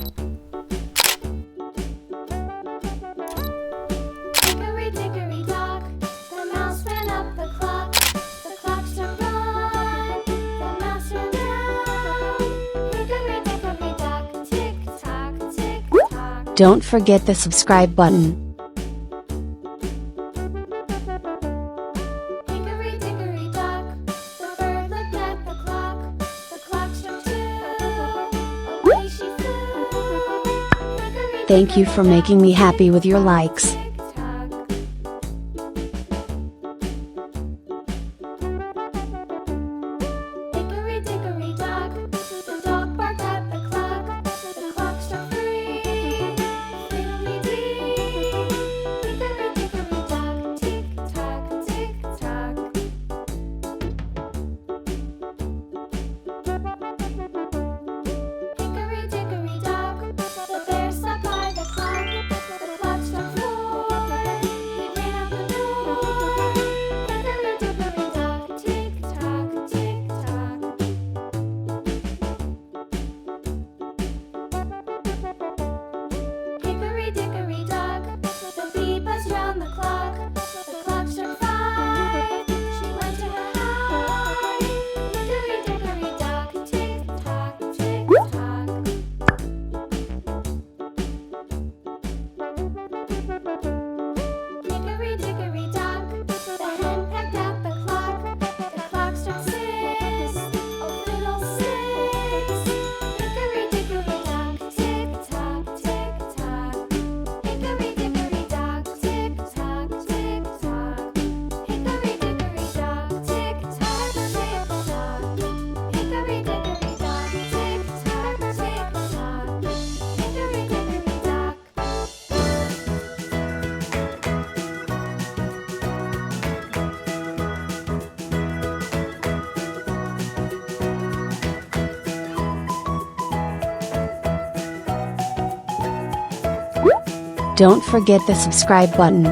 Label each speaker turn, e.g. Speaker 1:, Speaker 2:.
Speaker 1: Hickory dickory dock, the mouse ran up the clock. The clock struck one, the mouse ran down. Hickory dickory dock, tick tock, tick tock.
Speaker 2: Don't forget the subscribe button.
Speaker 1: Hickory dickory dock, the bird looked at the clock. The clock struck two, away she flew. Hickory
Speaker 2: Thank you for making me happy with your likes.
Speaker 1: tick tock. Hickory dickory dock, the dog barked at the clock. The clock struck three, fiddly-dee. Hickory dickory dock, tick tock, tick tock. Hickory dickory dock, the bear sat by the clock. The clock struck four, he ran out the door. Hickory dickory dock, tick tock, tick tock. Hickory dickory dock, the bee buzzed round the clock. The clock struck five, she went to her hive. Hickory dickory dock, tick tock, tick tock. Hickory dickory dock, the hen pecked at the clock. The clock struck six, oh fiddlesticks. Hickory dickory dock, tick tock, tick tock. Hickory dickory dock, tick tock, tick tock. Hickory dickory dock, tick tock, tick tock. Hickory dickory dock, tick tock, tick tock. Hickory dickory dock.
Speaker 2: Don't forget the subscribe button.